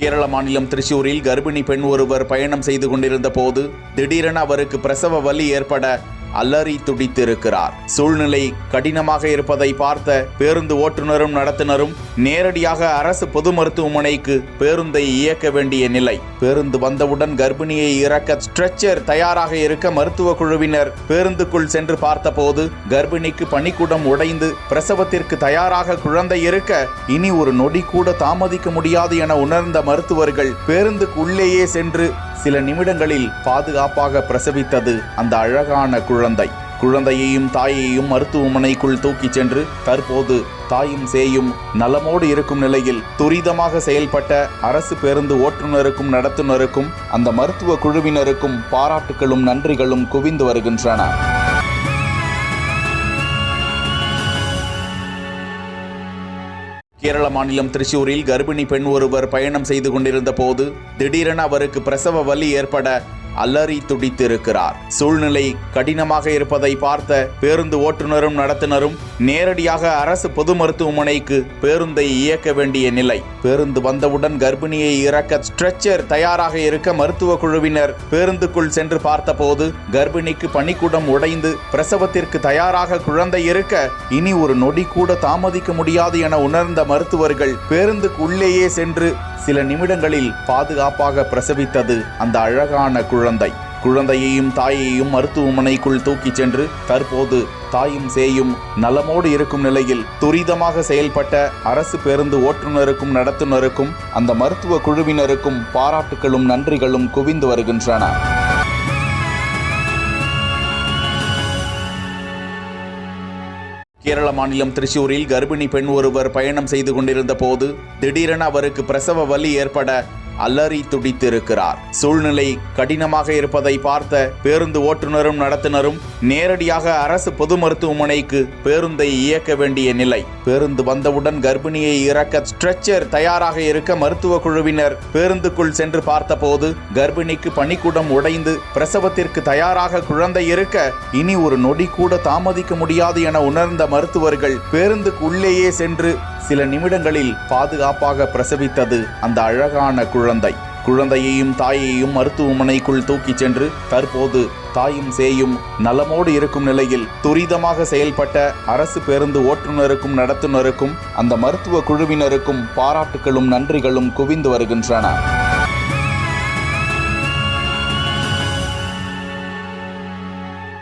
கேரள மாநிலம் திருச்சூரில் கர்ப்பிணி பெண் ஒருவர் பயணம் செய்து கொண்டிருந்த போது திடீரென அவருக்கு பிரசவ வலி ஏற்பட அலறி துடித்திருக்கிறார். சூழ்நிலை கடினமாக இருப்பதை பார்த்த பேருந்து ஓட்டுநரும் நடத்துனரும் நேரடியாக அரசு பொது மருத்துவமனைக்கு பேருந்தை இயக்க வேண்டிய நிலை. பேருந்து வந்தவுடன் கர்ப்பிணியை இறக்க ஸ்ட்ரெச்சர் தயாராக இருக்க மருத்துவ குழுவினர் பேருந்துக்குள் சென்று பார்த்தபோது கர்ப்பிணிக்கு பனிக்குடம் உடைந்து பிரசவத்திற்கு தயாராக குழந்தை இருக்க இனி ஒரு நொடி கூட தாமதிக்க முடியாது என உணர்ந்த மருத்துவர்கள் பேருந்துக்கு உள்ளேயே சென்று சில நிமிடங்களில் பாதுகாப்பாக பிரசவித்தது அந்த அழகான குழந்தை. குழந்தையையும் தாயையும் மருத்துவமனைக்குள் தூக்கிச் சென்று தற்போது தாயும் சேயும் நலமோடு இருக்கும் நிலையில் துரிதமாக செயல்பட்ட அரசு பேருந்து ஓட்டுநருக்கும் நடத்துனருக்கும் அந்த மருத்துவ குழுவினருக்கும் பாராட்டுகளும் நன்றிகளும் குவிந்து வருகின்றன. கேரள மாநிலம் திருச்சூரில் கர்ப்பிணி பெண் ஒருவர் பயணம் செய்து கொண்டிருந்த போது திடீரென அவருக்கு பிரசவ வலி ஏற்பட அலறி துடித்திருக்கிறார். சூழ்நிலை கடினமாக இருப்பதை பார்த்த பேருந்து ஓட்டுநரும் நடத்துனரும் நேரடியாக அரசு பொது மருத்துவமனைக்கு பேருந்தை இயக்க வேண்டிய நிலை. பேருந்து வந்தவுடன் கர்ப்பிணியை இறக்க ஸ்ட்ரெச்சர் தயாராக இருக்க மருத்துவ குழுவினர் பேருந்துக்குள் சென்று பார்த்தபோது கர்ப்பிணிக்கு பனிக்குடம் உடைந்து பிரசவத்திற்கு தயாராக குழந்தை இருக்க இனி ஒரு நொடி கூட தாமதிக்க முடியாது என உணர்ந்த மருத்துவர்கள் பேருந்துக்கு உள்ளேயே சென்று சில நிமிடங்களில் பாதுகாப்பாக பிரசவித்தது அந்த அழகான குழந்தை. குழந்தையையும் தாயையும் மருத்துவமனைக்குள் தூக்கிச் சென்று தற்போது தாயும் சேயும் நலமோடு இருக்கும் நிலையில் துரிதமாக செயல்பட்ட அரசு பேருந்து ஓட்டுநருக்கும் நடத்துனருக்கும் அந்த மருத்துவ குழுவினருக்கும் பாராட்டுகளும் நன்றிகளும் குவிந்து வருகின்றன. கேரள மாநிலம் திருச்சூரில் கர்ப்பிணி பெண் ஒருவர் பயணம் செய்து கொண்டிருந்த போது திடீரென அவருக்கு பிரசவ வலி ஏற்பட அலறி துடித்திருக்கிறார். சூழ்நிலை கடினமாக இருப்பதை பார்த்த பேருந்து ஓட்டுநரும் நடத்துனரும் நேரடியாக அரசு பொது மருத்துவமனைக்கு பேருந்தை இயக்க வேண்டிய நிலை. பேருந்து வந்தவுடன் கர்ப்பிணியை இறக்க ஸ்ட்ரெச்சர் தயாராக இருக்க மருத்துவ குழுவினர் பேருந்துக்குள் சென்று பார்த்தபோது கர்ப்பிணிக்கு பனிக்குடம் உடைந்து பிரசவத்திற்கு தயாராக குழந்தை இருக்க இனி ஒரு நொடி கூட தாமதிக்க முடியாது என உணர்ந்த மருத்துவர்கள் பேருந்துக்கு உள்ளேயே சென்று சில நிமிடங்களில் பாதுகாப்பாக பிரசவித்தது அந்த அழகான குழந்தை. குழந்தையையும் தாயையும் மருத்துவமனைக்குள் தூக்கிச் சென்று தற்போது தாயும் சேயும் நலமோடு இருக்கும் நிலையில் துரிதமாக செயல்பட்ட அரசு பேருந்து ஓட்டுநருக்கும் நடத்துனருக்கும் அந்த மருத்துவ குழுவினருக்கும் பாராட்டுகளும் நன்றிகளும் குவிந்து வருகின்றன.